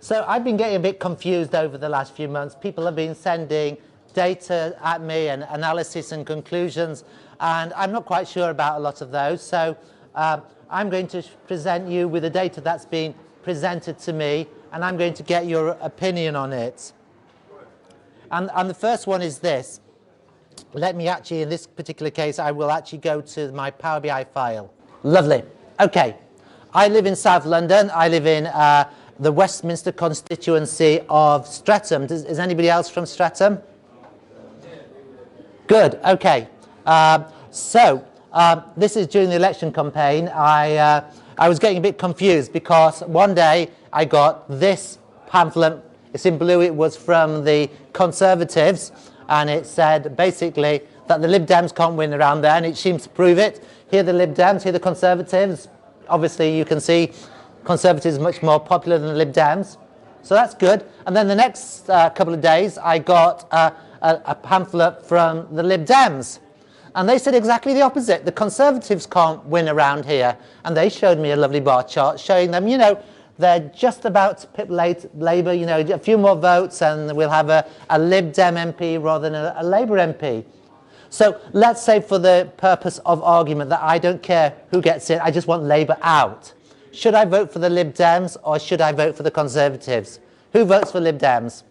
So I've been getting a bit confused over the last few months. People have been sending data at me and analysis and conclusions, and I'm not quite sure about a lot of those. So I'm going to present you with the data that's been presented to me, and I'm going to get your opinion on it. And the first one is this. Let me actually, in this particular case, I will actually go to my Power BI file. Lovely. Okay. I live in South London. I live in the Westminster constituency of Streatham. Is anybody else from Streatham? Good. Okay. This is during the election campaign. I was getting a bit confused because one day I got this pamphlet. It's in blue. It was from the Conservatives, and it said basically that the Lib Dems can't win around there, and it seems to prove it. Here the Lib Dems, here the Conservatives. Obviously, you can see Conservatives are much more popular than the Lib Dems, so that's good. And then the next couple of days, I got a pamphlet from the Lib Dems, and they said exactly the opposite. The Conservatives can't win around here, and they showed me a lovely bar chart showing them, you know, they're just about to pip Labour, you know, a few more votes, and we'll have a Lib Dem MP rather than a Labour MP. So let's say for the purpose of argument that I don't care who gets in, I just want Labour out. Should I vote for the Lib Dems or should I vote for the Conservatives? Who votes for Lib Dems?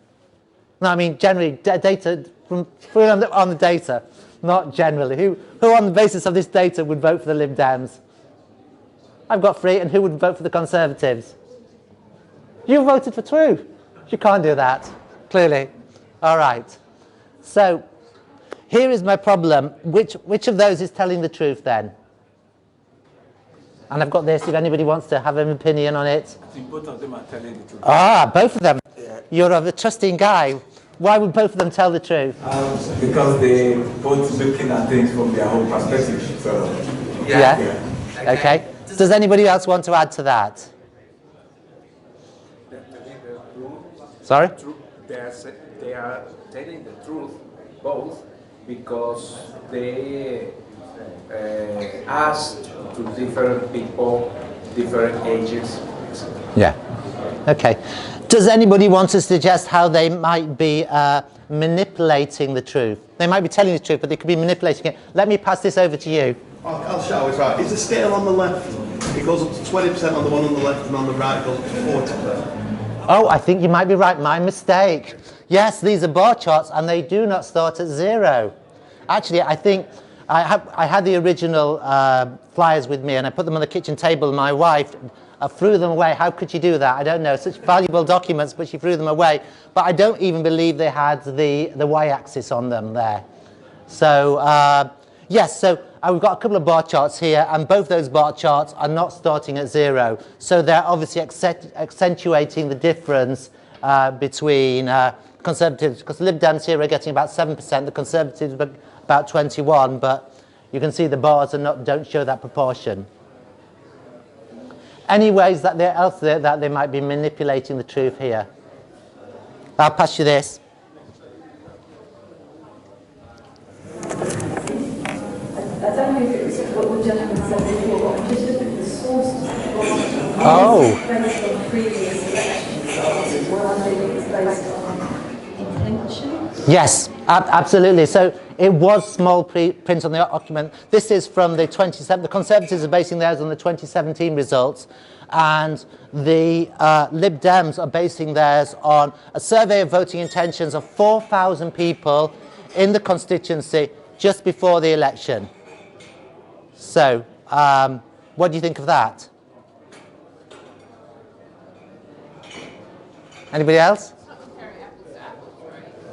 No, I mean generally, data, from on the data, not generally. Who on the basis of this data would vote for the Lib Dems? I've got 3, and who would vote for the Conservatives? You voted for True. You can't do that, clearly. All right. So here is my problem. Which of those is telling the truth then? And I've got this, if anybody wants to have an opinion on it. I think both of them are telling the truth. Ah, both of them. Yeah. You're a trusting guy. Why would both of them tell the truth? Because they both looking at things from their own perspective. So Yeah. Okay. Does anybody else want to add to that? Sorry? They are telling the truth, both, because they asked to different people, different ages. Yeah. Okay. Does anybody want to suggest how they might be manipulating the truth? They might be telling the truth, but they could be manipulating it. Let me pass this over to you. I'll show it's right. Is the scale on the left, it goes up to 20% on the one on the left, and on the right it goes up to 40%. Oh, I think you might be right. My mistake. Yes, these are bar charts, and they do not start at 0. Actually, I think I had the original flyers with me, and I put them on the kitchen table, and my wife threw them away. How could you do that? I don't know. Such valuable documents, but she threw them away. But I don't even believe they had the y-axis on them there. So, yes, so we've got a couple of bar charts here, and both those bar charts are not starting at 0. So they're obviously accentuating the difference between Conservatives, because the Lib Dems here are getting about 7%, the Conservatives about 21%, but you can see the bars don't show that proportion. Any ways that they might be manipulating the truth here? I'll pass you this. I don't know if it was what the gentleman said before, but I'm just looking at the sources. Oh. Based on previous elections, well, I think it's based on intention. Yes, absolutely. So it was small print on the document. This is from the 27. The Conservatives are basing theirs on the 2017 results, and the Lib Dems are basing theirs on a survey of voting intentions of 4,000 people in the constituency just before the election. So, what do you think of that? Anybody else?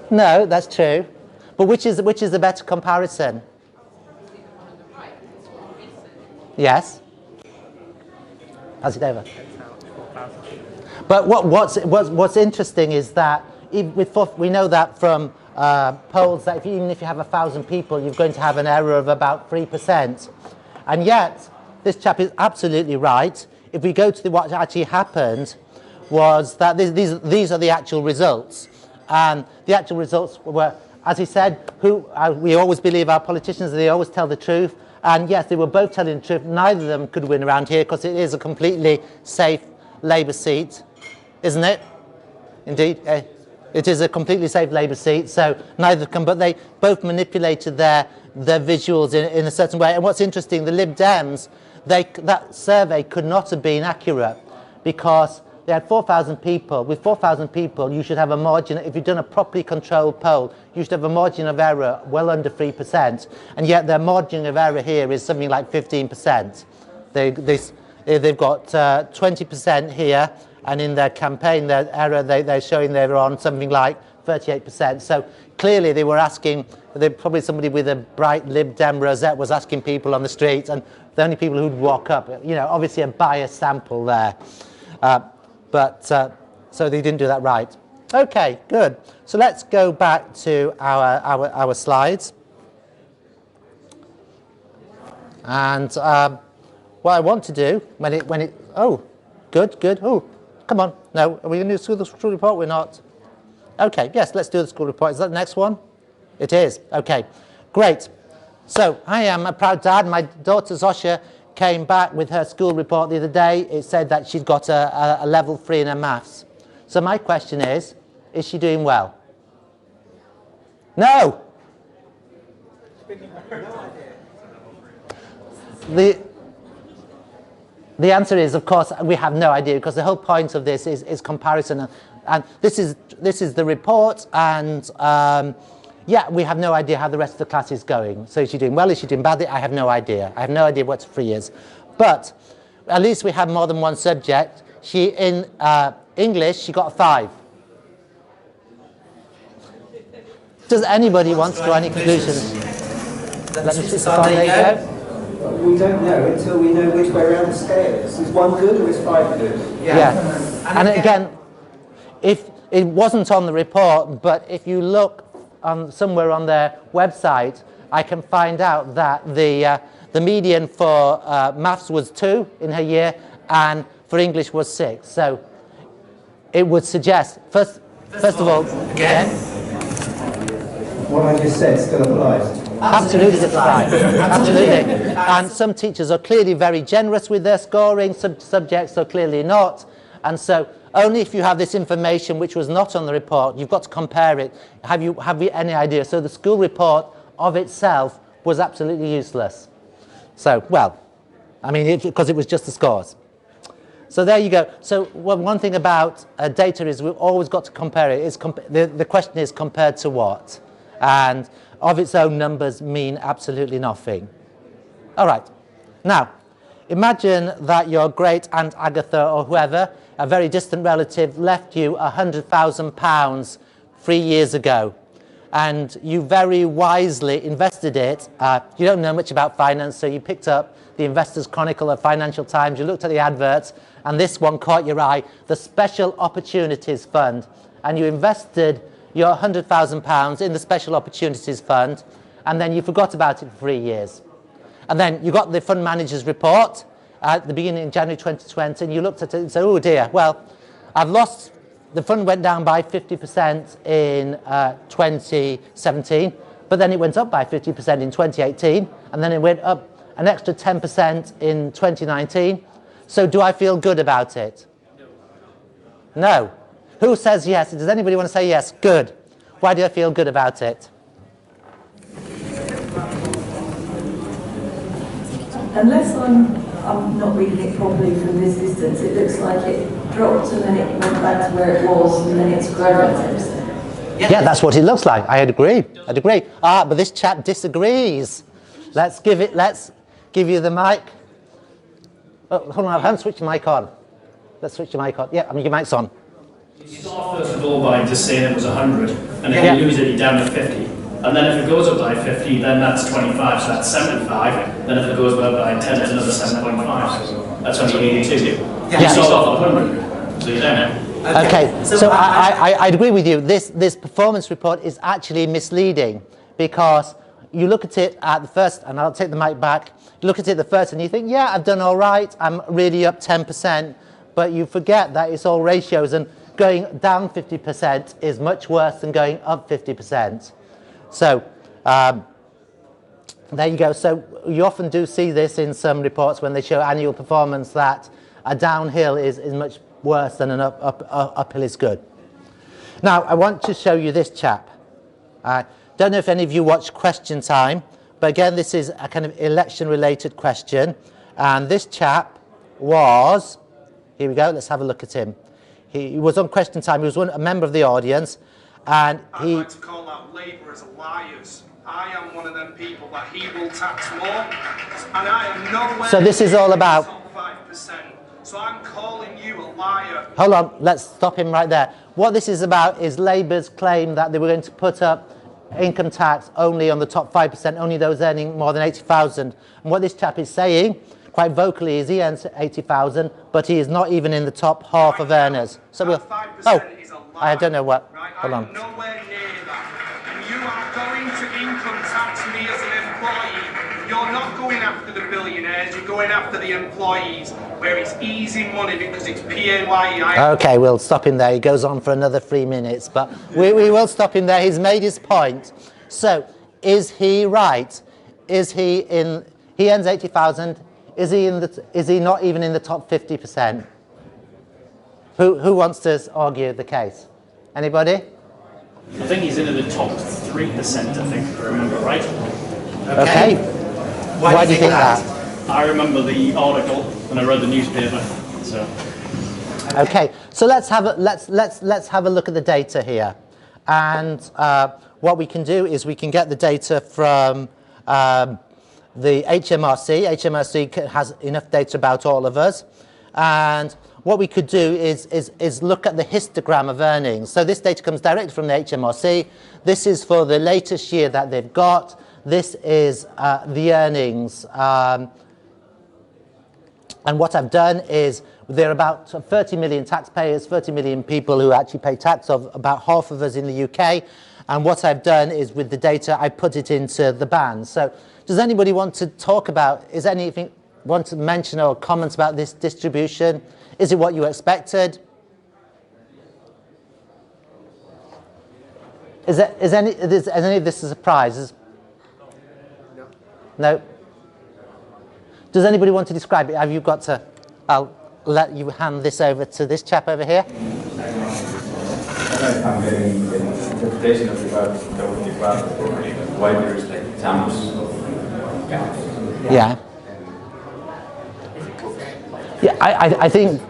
No, that's true. But which is the better comparison? Yes. Pass it over. But what's interesting is that we know that from polls that even if you have 1,000 people, you're going to have an error of about 3%. And yet, this chap is absolutely right. If we go to what actually happened, was that these are the actual results. And the actual results were, as he said, we always believe our politicians, they always tell the truth. And yes, they were both telling the truth. Neither of them could win around here because it is a completely safe Labour seat, isn't it? indeed. It is a completely safe Labour seat, so neither can, but they both manipulated their visuals in a certain way. And what's interesting, the Lib Dems, that survey could not have been accurate because they had 4,000 people. With 4,000 people, you should have a margin, if you've done a properly controlled poll, you should have a margin of error well under 3%. And yet their margin of error here is something like 15%. They've got 20% here, and in their campaign, their error, they're showing they're on something like 38%. So clearly they were asking, probably somebody with a bright Lib Dem rosette was asking people on the street, and the only people who'd walk up, you know, obviously a biased sample there. So they didn't do that right. Okay, good. So let's go back to our slides. And what I want to do oh, good. Oh, come on. No, are we going to do the school report? We're not. Okay, yes, let's do the school report. Is that the next one? It is. Okay, great. So I am a proud dad. My daughter Zosha came back with her school report the other day. It said that she'd got a level 3 in her maths. So my question is she doing well? No. The answer is, of course, we have no idea, because the whole point of this is comparison. And this is the report, and yeah, we have no idea how the rest of the class is going. So is she doing well? Is she doing badly? I have no idea. I have no idea what 3 is. But at least we have more than one subject. In English, she got a 5. Does anybody want to draw any conclusions? Let me switch the phone. There you go. We don't know until we know which way around the scale is. Is 1 good or is 5 good? Yeah. And again, if it wasn't on the report, but if you look somewhere on their website, I can find out that the median for maths was 2 in her year, and for English was 6. So it would suggest, first of all, again, what I just said still applies. Absolutely applies. Absolutely. And some teachers are clearly very generous with their scoring, some subjects are clearly not. And so only if you have this information which was not on the report, you've got to compare it. Have you any idea? So the school report of itself was absolutely useless. So, well, I mean, because it was just the scores. So there you go. So one thing about data is we've always got to compare it. The question is compared to what? And of its own numbers mean absolutely nothing. All right. Now, imagine that your great Aunt Agatha or whoever, a very distant relative, left you £100,000 3 years ago. And you very wisely invested it. You don't know much about finance, so you picked up the Investors Chronicle of Financial Times, you looked at the adverts, and this one caught your eye, the Special Opportunities Fund. And you invested your £100,000 in the Special Opportunities Fund, and then you forgot about it for 3 years. And then you got the fund manager's report at the beginning of January 2020, and you looked at it and said, oh dear, well, I've lost, the fund went down by 50% in 2017, but then it went up by 50% in 2018, and then it went up an extra 10% in 2019. So do I feel good about it? No. Who says yes? Does anybody want to say yes? Good. Why do I feel good about it? Unless I'm not reading it properly from this distance, it looks like it dropped and then it went back to where it was and then it's grown at 10%. Yeah, that's what it looks like. I'd agree. But this chap disagrees. Let's give you the mic. Oh, hold on, I haven't switched your mic on. Let's switch your mic on. Yeah, I mean, your mic's on. You start first of all by just saying it was 100, and if you lose it, you're down to 50. And then if it goes up by 50, then that's 25, so that's 75. Then if it goes up by 10, it's another 7.5, so that's only 82. You start off at 100, so you don't know. Okay, so I'd agree with you. This performance report is actually misleading, because you look at it at the first, and I'll take the mic back, you look at it the first and you think, yeah, I've done all right, I'm really up 10%, but you forget that it's all ratios, and going down 50% is much worse than going up 50%. So there you go. So you often do see this in some reports when they show annual performance, that a downhill is much worse than an uphill is good. Now, I want to show you this chap. I don't know if any of you watch Question Time, but again, this is a kind of election-related question. And this chap was, here we go, let's have a look at him. He was on Question Time, he was a member of the audience, and I'd like to call out Labour as liars. I am one of them people that he will tax more, and I am nowhere so this is all about... top 5%. So I'm calling you a liar. Hold on, let's stop him right there. What this is about is Labour's claim that they were going to put up income tax only on the top 5%, only those earning more than 80,000. And what this chap is saying, quite vocally, is he earns 80,000, but he is not even in the top half of earners. So we'll... Oh, I don't know what... Hold on. I'm nowhere near that. And you are going to income tax me as an employee. You're not going after the billionaires, you're going after the employees, where it's easy money because it's PAYE. Okay, we'll stop him there. He goes on for another 3 minutes, but we will stop him there. He's made his point. So, is he right? Is he in... He earns 80,000. Is he not even in the top 50%? Who wants to argue the case? Anybody? I think he's in the top 3%, I think, if I remember right. Okay. Why do you think that? I remember the article when I read the newspaper. So. Okay, so let's have a look at the data here, and what we can do is we can get the data from the HMRC. HMRC has enough data about all of us, and what we could do is look at the histogram of earnings. So this data comes directly from the HMRC. This is for the latest year that they've got. This is the earnings. And what I've done is there are about 30 million taxpayers, 30 million people who actually pay tax, of about half of us in the UK. And what I've done is with the data, I put it into the bands. So does anybody want to talk about, is anything, want to mention or comment about this distribution? Is it what you expected? Is any of this a surprise? No? Does anybody want to describe it? Have you got to... I'll let you hand this over to this chap over here. I don't know if I'm getting the interpretation of the graph, why there is like examples of gaps. Yeah. Yeah, I think...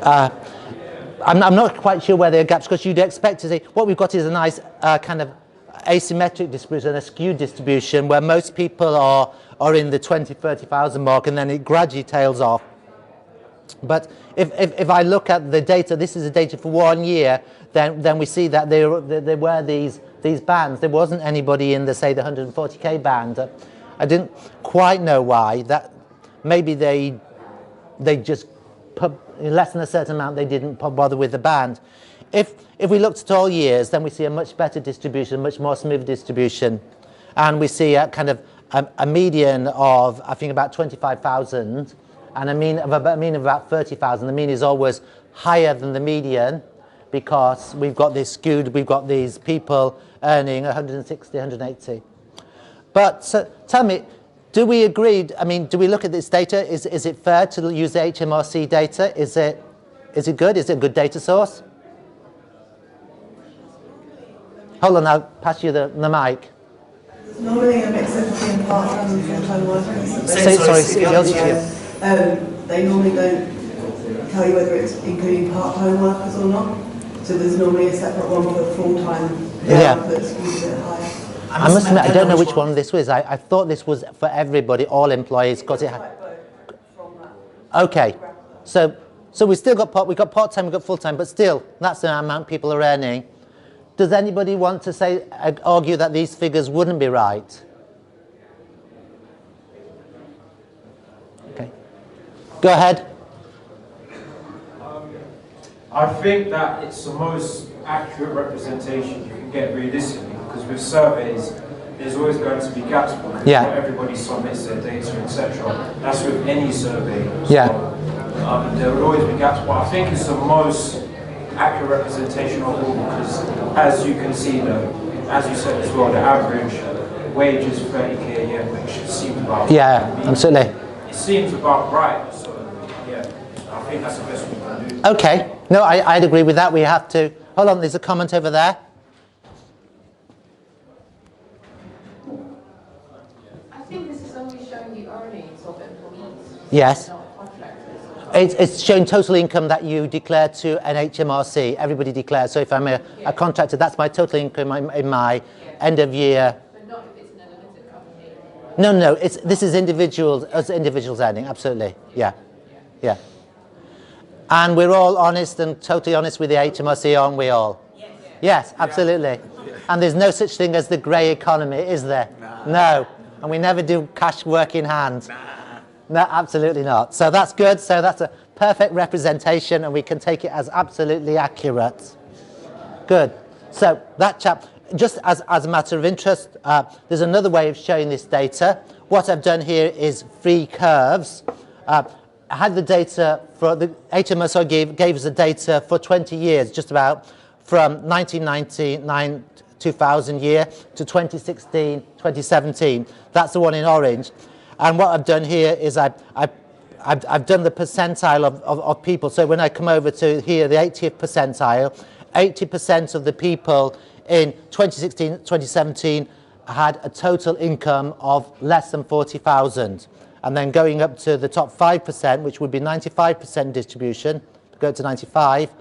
I'm not quite sure where there are gaps, because you'd expect to see... What we've got is a nice kind of asymmetric distribution, a skewed distribution, where most people are in the 20, 30,000 mark, and then it gradually tails off. But if I look at the data, this is the data for 1 year, then we see that there were these bands. There wasn't anybody in the, say, the 140k band. I didn't quite know why. That maybe they just put less than a certain amount, they didn't bother with the band. If we looked at all years, then we see a much better distribution, much more smooth distribution, and we see a kind of a median of, I think, about 25,000, and a mean of about 30,000. The mean is always higher than the median, because we've got this skewed, we've got these people earning 160, 180. But so, tell me, do we agree? I mean, do we look at this data? Is it fair to use the HMRC data? Is it good? Is it a good data source? Hold on, I'll pass you the mic. There's normally a mix of being part-time and full-time workers. They normally don't tell you whether it's including part-time workers or not. So there's normally a separate one for full-time that's usually a bit higher. I must admit, I don't know which one this was. I thought this was for everybody, all employees, because it had... Okay, so we still got part-time, we've got full-time, but still, that's the amount people are earning. Does anybody want to argue that these figures wouldn't be right? Okay. Go ahead. I think that it's the most accurate representation you can get realistically, because with surveys, there's always going to be gaps because not everybody submits their data, etc. That's with any survey. So, there will always be gaps, but I think it's the most accurate representation of all, because as you can see, as you said as well, the average wage is 30k a year, which seems about absolutely. It seems about right. So yeah, I think that's the best we can do. Okay, no, I'd agree with that. We have to Hold on, there's a comment over there. I think this is only showing the earnings of employees. Yes. Not contractors. It's showing total income that you declare to an HMRC. Everybody declares. So if I'm a contractor, that's my total income in my end of year. But not if it's in a limited company. No. This is individuals earning. Absolutely. Yeah. And we're all honest and totally honest with the HMRC, aren't we all? Yes, absolutely. And there's no such thing as the grey economy, is there? No. And we never do cash work in hand. No, absolutely not. So that's good. So that's a perfect representation, and we can take it as absolutely accurate. Good. So that chap, just as a matter of interest, there's another way of showing this data. What I've done here is free curves. I had the data for the HMRC gave us the data for 20 years, just about from 1999, 2000 year to 2016, 2017. That's the one in orange. And what I've done here is I've done the percentile of people. So when I come over to here, the 80th percentile, 80% of the people in 2016, 2017 had a total income of less than 40,000. And then going up to the top 5%, which would be 95% distribution, go to 95,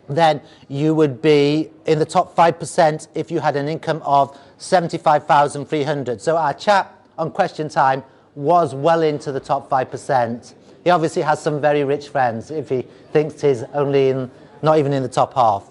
then you would be in the top 5% if you had an income of 75,300. So our chap on question time was well into the top 5%. He obviously has some very rich friends if he thinks he's only not even in the top half.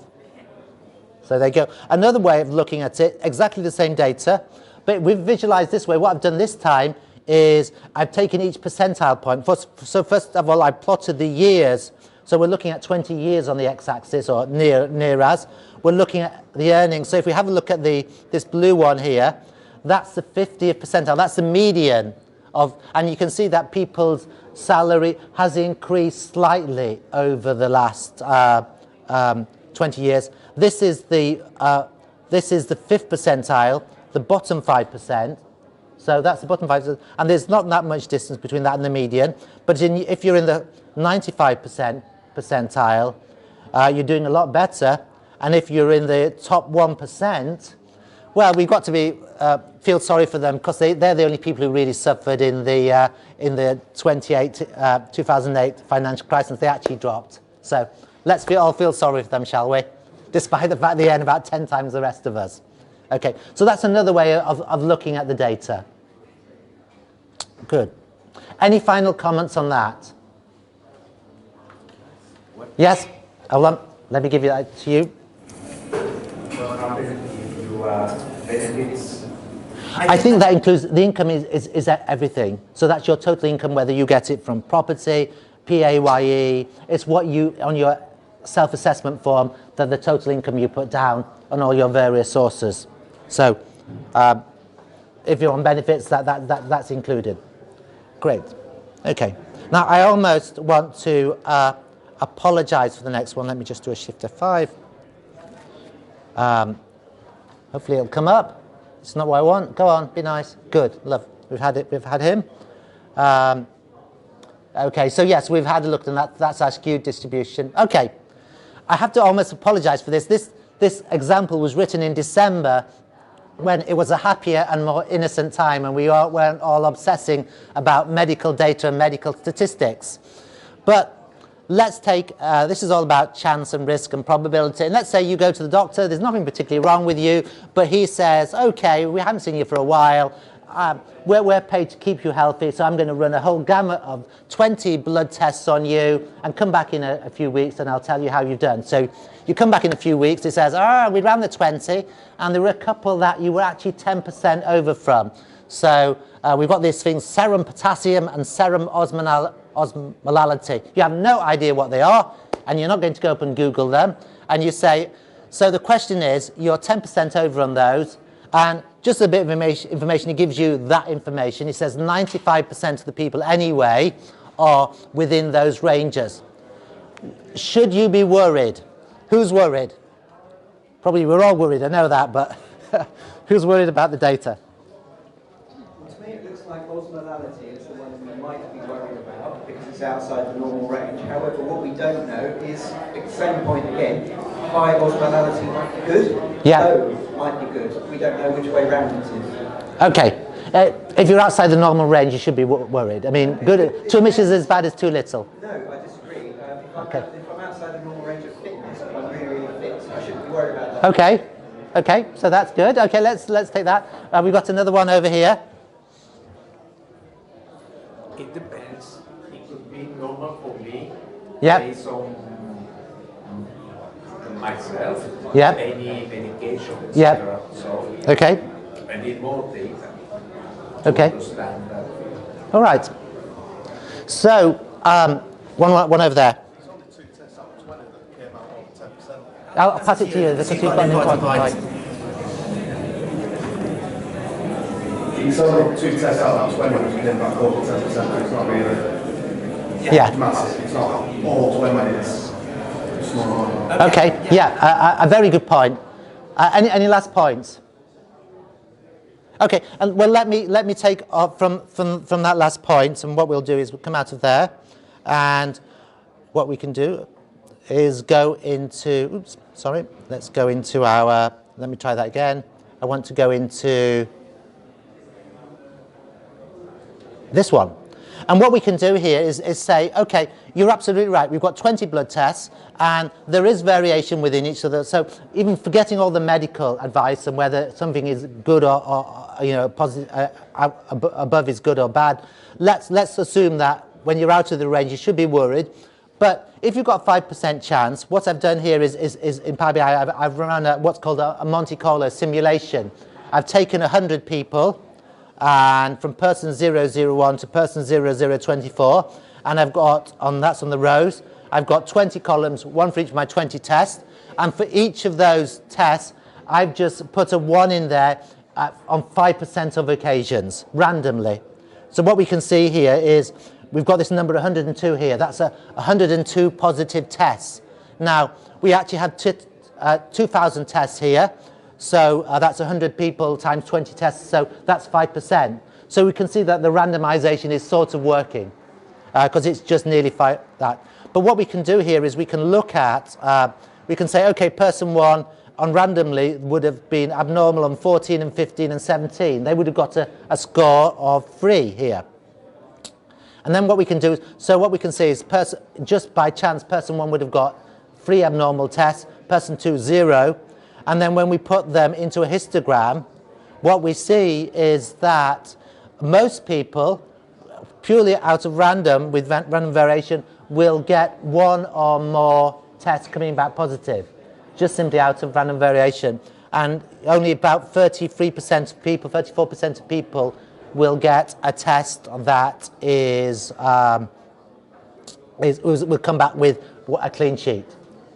So there you go. Another way of looking at it, exactly the same data, but we've visualized this way. What I've done this time is I've taken each percentile point. So first of all, I plotted the years. So we're looking at 20 years on the x-axis, or near as. We're looking at the earnings. So if we have a look at this blue one here, that's the 50th percentile. That's the median of, and you can see that people's salary has increased slightly over the last 20 years. This is the 5th percentile, the bottom 5%. So that's the bottom 5%, and there's not that much distance between that and the median. But if you're in the 95% percentile, you're doing a lot better. And if you're in the top 1%, well, we've got to feel sorry for them, because they're the only people who really suffered in the 2008 financial crisis. They actually dropped. So let's all feel sorry for them, shall we? Despite the fact they earn about 10 times the rest of us. Okay, so that's another way of looking at the data. Good. Any final comments on that? Yes? Hold on. Let me give you that to you. I think that includes, the income is everything. So that's your total income, whether you get it from property, PAYE, it's what you, on your self-assessment form, that the total income you put down on all your various sources. So if you're on benefits, that's included. Great. Okay. Now I almost want to apologize for the next one. Let me just do a Shift F5. Hopefully it'll come up. It's not what I want. Go on, be nice. Good. Love. We've had it. We've had him. Okay. So yes, we've had a look, and that's our skewed distribution. Okay. I have to almost apologize for this. This example was written in December, when it was a happier and more innocent time, and we weren't all obsessing about medical data and medical statistics. But let's take, this is all about chance and risk and probability. And let's say you go to the doctor, there's nothing particularly wrong with you, but he says, okay, we haven't seen you for a while, we're paid to keep you healthy, so I'm going to run a whole gamut of 20 blood tests on you and come back in a few weeks and I'll tell you how you've done. So you come back in a few weeks, it says, we ran the 20, and there were a couple that you were actually 10% over from. So we've got these things, serum potassium and serum osmolality. You have no idea what they are, and you're not going to go up and Google them. And you say, so the question is, you're 10% over on those, and just a bit of information, it gives you that information. It says 95% of the people anyway are within those ranges. Should you be worried? Who's worried? Probably we're all worried, I know that, but who's worried about the data? To me, it looks like osmolality is the one we might be worried about because it's outside the normal range. However, what we don't know is, at the same point again, high osmolality might be good, low might be good. We don't know which way round it is. Okay. If you're outside the normal range, you should be worried. I mean, good. Too much is as bad as too little. No, I disagree. If I'm outside the normal range of fitness, if I'm really, really fit, I shouldn't be worried about that. Okay. Okay, so that's good. Okay, let's take that. We've got another one over here. It depends. It could be normal for me. Yep. Based on myself. Yep. Any medication, etc. Yep. So Okay. I need more data. Okay. To understand that. All right. So one over there. I'll pass it to you because you've got an important point. It's only 2 tests out of 20, which came back over 10%. It's not really massive. It's not all 20. It's small. Okay. Yeah. A very good point. Any last points? Okay. And well, let me take off from that last point, and what we'll do is we'll come out of there, and what we can do is go into. Oops. Sorry. Let's go into our. Let me try that again. I want to go into this one. And what we can do here is say, okay, you're absolutely right. We've got 20 blood tests, and there is variation within each other. So even forgetting all the medical advice and whether something is good or positive, above is good or bad, let's assume that when you're out of the range, you should be worried. But if you've got 5% chance, what I've done here is in Power BI, I've run what's called a Monte Carlo simulation. I've taken 100 people, and from person 001 to person 0024, and I've got, that's on the rows, I've got 20 columns, one for each of my 20 tests, and for each of those tests, I've just put a 1 in there on 5% of occasions, randomly. So what we can see here is, we've got this number 102 here, that's 102 positive tests. Now, we actually had 2,000 tests here, so that's 100 people times 20 tests, so that's 5%. So we can see that the randomization is sort of working, because it's just nearly that. But what we can do here is we can look at, we can say, okay, person 1 on randomly would have been abnormal on 14 and 15 and 17. They would have got a score of 3 here. And then what we can do, so what we can see is just by chance, person 1 would have got 3 abnormal tests, person 2, 0. And then when we put them into a histogram, what we see is that most people, purely out of random, with random variation, will get 1 or more tests coming back positive, just simply out of random variation. And only about 33% of people, 34% of people will get a test that will come back with a clean sheet.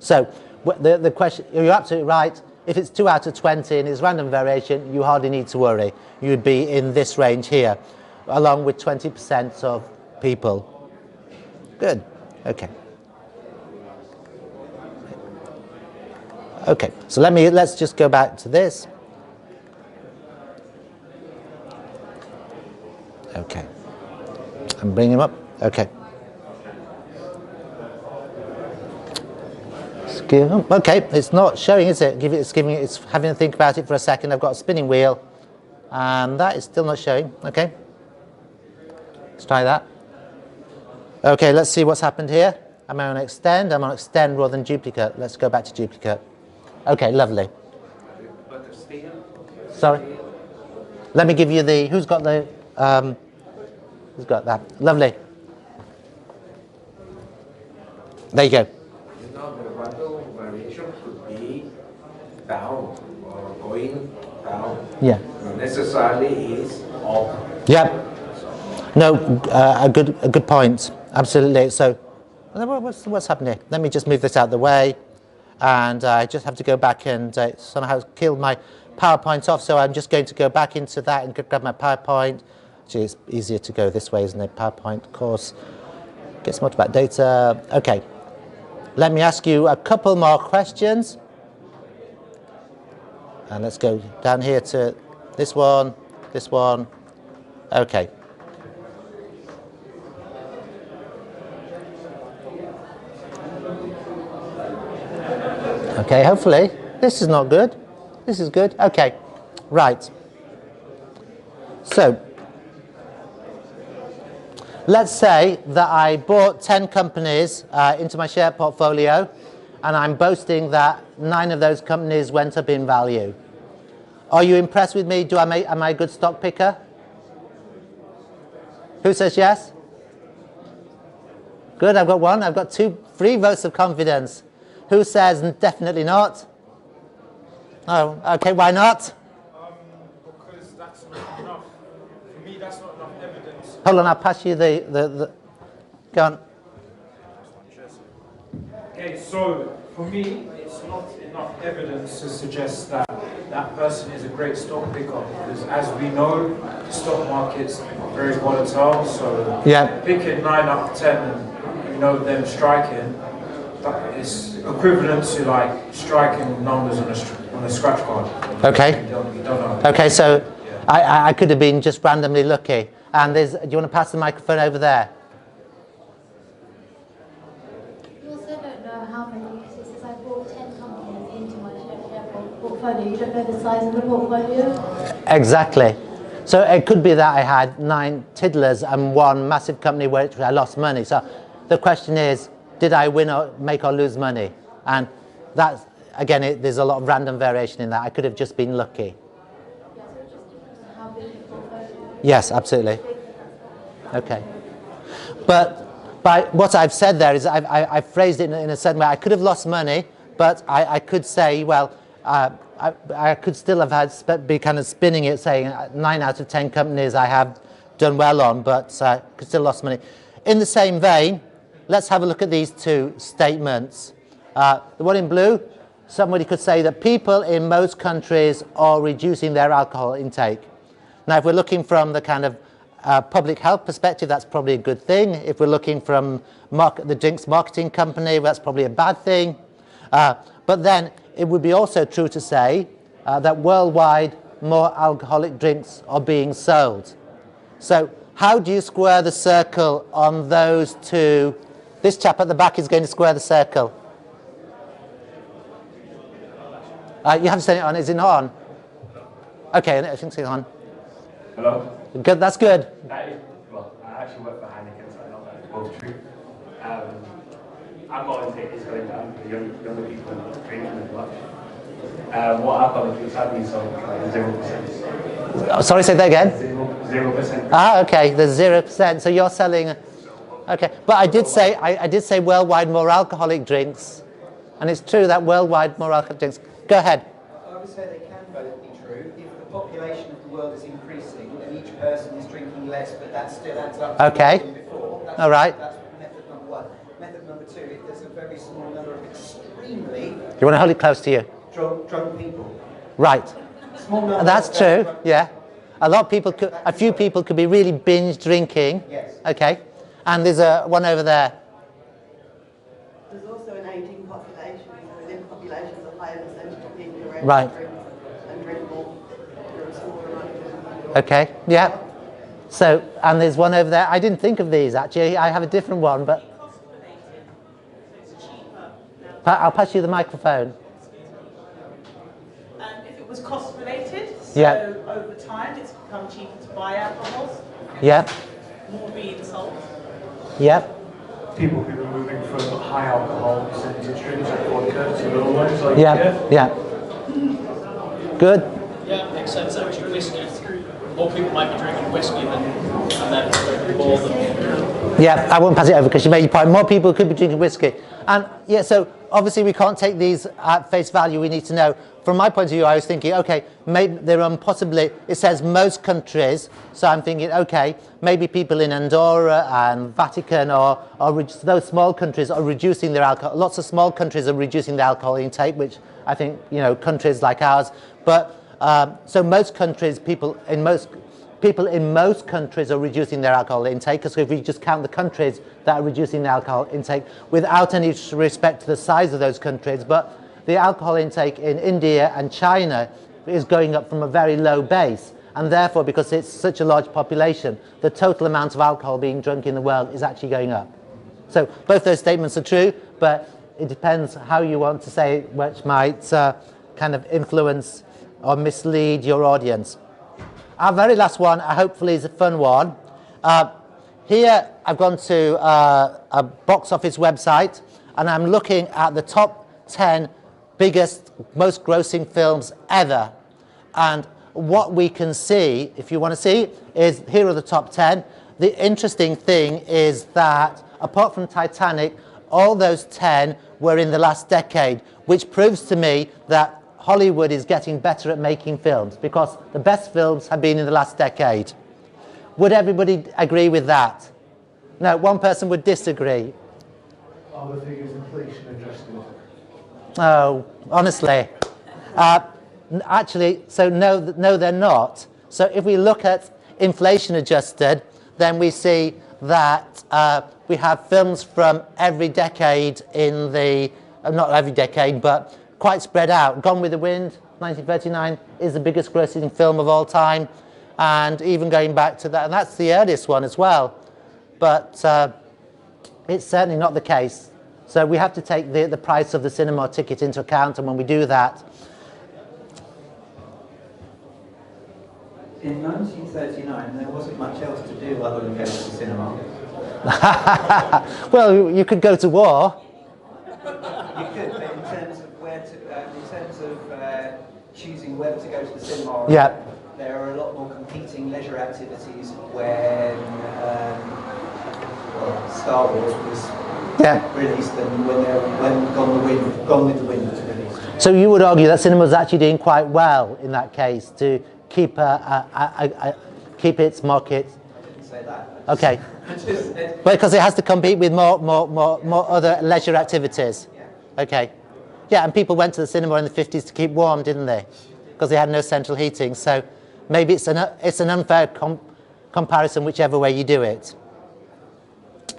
So the question, you're absolutely right. If it's 2 out of 20 and it's random variation, you hardly need to worry. You'd be in this range here, along with 20% of people. Good. Okay. Okay. So let's just go back to this. Okay. And bring him up. Okay. Okay, it's not showing, is it? It's having to think about it for a second. I've got a spinning wheel, and that is still not showing. Okay. Let's try that. Okay, let's see what's happened here. Am I on extend? I'm on extend rather than duplicate. Let's go back to duplicate. Okay, lovely. Sorry. Let me give you the, who's got that? Lovely. There you go. The random variation could be down or going down. Yeah. Necessarily is up. Yep. No, a good point. Absolutely. So, what's happened here? Let me just move this out of the way, and I just have to go back and somehow killed my PowerPoint off. So I'm just going to go back into that and grab my PowerPoint. Actually, it's easier to go this way, isn't it? PowerPoint, of course. Gets much about data. Okay. Let me ask you a couple more questions. And let's go down here to this one, Okay. Okay, hopefully. This is not good. This is good. Okay, right. So, let's say that I bought 10 companies into my share portfolio, and I'm boasting that 9 of those companies went up in value. Are you impressed with me? Am I a good stock picker? Who says yes? Good, I've got 1. I've got 3 votes of confidence. Who says definitely not? Oh, okay, why not? Because that's not enough. For me, that's not enough evidence. Hold on, I'll pass you the go on. Okay, so for me, it's not enough evidence to suggest that that person is a great stock picker. Because as we know, the stock market's very volatile. So picking 9 out of 10 and them striking, that is equivalent to like striking numbers on a scratch card. Okay. You don't know. Okay, so I could have been just randomly lucky. And do you want to pass the microphone over there? You also don't know how many, because I bought 10 companies into my share portfolio. You don't know the size of the portfolio? Exactly. So it could be that I had 9 tiddlers and 1 massive company where I lost money. So the question is, did I win or make or lose money? And that's, again, there's a lot of random variation in that. I could have just been lucky. Yeah, so it just depends on how big the portfolio is. Yes, absolutely. Okay. But by what I've said there is I've phrased it in a certain way. I could have lost money, but I could say, well, I could still have be kind of spinning it, saying 9 out of 10 companies I have done well on, but I could still lost money. In the same vein, let's have a look at these 2 statements. The one in blue, somebody could say that people in most countries are reducing their alcohol intake. Now, if we're looking from the kind of public health perspective, that's probably a good thing. If we're looking from the drinks marketing company, that's probably a bad thing. But then it would be also true to say that worldwide more alcoholic drinks are being sold. So how do you square the circle on those 2? This chap at the back is going to square the circle. You haven't said it on. Is it not on? Okay, I think it's on. Hello? Good, that's good. Well, I actually work for Heineken, so I know that it's both true. Alcohol intake is going down for younger people not drinking as much. What alcohol intake sadly is like 0%. Oh, sorry, say that again? 0%. Ah, okay, there's 0%. So you're selling. Okay, but I did say worldwide more alcoholic drinks, and it's true that worldwide more alcoholic drinks. Go ahead. I would say they can both be true. If the population of the world is increasing and each person is drinking less, but that still adds up to what happened before. That's, all right. That's method number 1. Method number 2, if there's a very small number of extremely... You want to hold it close to you? Drunk people. Right. Small number. That's true, yeah. A few people could be really binge drinking. Yes. Okay. And there's one over there. There's also an aging population, and within populations a higher percentage of people who Right. drink and drink more. There are smaller amounts. Okay, yeah. So, and there's one over there. I didn't think of these, actually. I have a different one, but... I'll pass you the microphone. If it was cost related, so Yeah. over time it's become cheaper to buy alcohols, Yeah. more being sold. Yeah. People who are moving from high alcohol percentage drinks like vodka to low ones like Yeah. Good. Yeah, makes sense actually. Whiskey. More people might be drinking whiskey and then more than... Yeah, I won't pass it over because you made your point. More people could be drinking whiskey. And yeah, so obviously we can't take these at face value. We need to know. From my point of view, I was thinking, okay, maybe there are possibly, it says most countries. So I'm thinking, okay, maybe people in Andorra and Vatican or those small countries are reducing their alcohol. Lots of small countries are reducing their alcohol intake, which I think, countries like ours. But so most countries, people in most countries are reducing their alcohol intake, because if we just count the countries that are reducing their alcohol intake without any respect to the size of those countries, but the alcohol intake in India and China is going up from a very low base. and therefore, because it's such a large population, the total amount of alcohol being drunk in the world is actually going up. So both those statements are true, but it depends how you want to say it, which might kind of influence or mislead your audience. Our very last one, hopefully, is a fun one. Here, I've gone to a box office website, and I'm looking at the top 10 biggest, most grossing films ever. And what we can see, if you want to see, is here are the top 10. The interesting thing is that, apart from Titanic, all those 10 were in the last decade, which proves to me that Hollywood is getting better at making films, because the best films have been in the last decade. Would everybody agree with that? No, one person would disagree. Are the figures inflation adjusted? Oh, honestly. Actually, so no, they're not. So if we look at inflation adjusted, then we see that we have films from every decade in the, not every decade, but quite spread out. Gone with the Wind, 1939, is the biggest grossing film of all time. And even going back to that, and that's the earliest one as well. But it's certainly not the case. So we have to take the price of the cinema ticket into account, and when we do that... In 1939, there wasn't much else to do other than go to the cinema. Well, you could go to war. You could, but in terms of where to, in terms of choosing whether to go to the cinema, yeah, there are a lot more competing leisure activities when Star Wars was released than when Gone with the Wind was released. So you would argue that cinema's actually doing quite well in that case to keep keep its market. I didn't say that. Okay. Because it has to compete with more other leisure activities. Yeah. Okay. Yeah, and people went to the cinema in the 50s to keep warm, didn't they? Because they had no central heating. So maybe it's an unfair comparison whichever way you do it.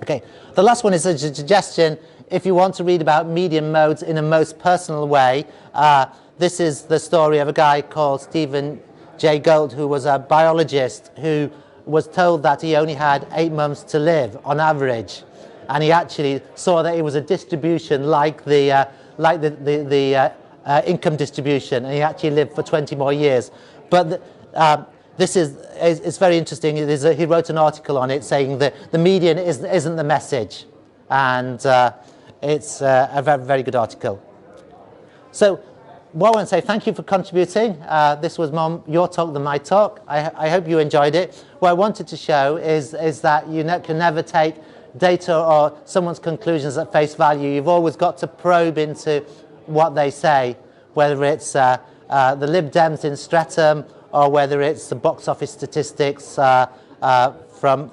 Okay. The last one is a suggestion. If you want to read about medium modes in a most personal way, this is the story of a guy called Stephen Jay Gould, who was a biologist who was told that he only had 8 months to live on average, and he actually saw that it was a distribution like the income distribution, and he actually lived for 20 more years. But this is very interesting. He wrote an article on it saying that the median isn't the message, and it's a very, very good article. So what I want to say, thank you for contributing. This was more your talk than my talk. I hope you enjoyed it. What I wanted to show is that you can never take data or someone's conclusions at face value. You've always got to probe into what they say, whether it's the Lib Dems in Streatham or whether it's the box office statistics from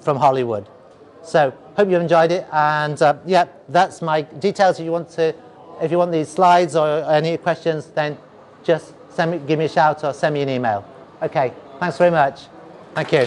Hollywood. So hope you enjoyed it, and yeah, that's my details. If you want these slides or any questions, then just give me a shout or send me an email. Okay, thanks very much. Thank you.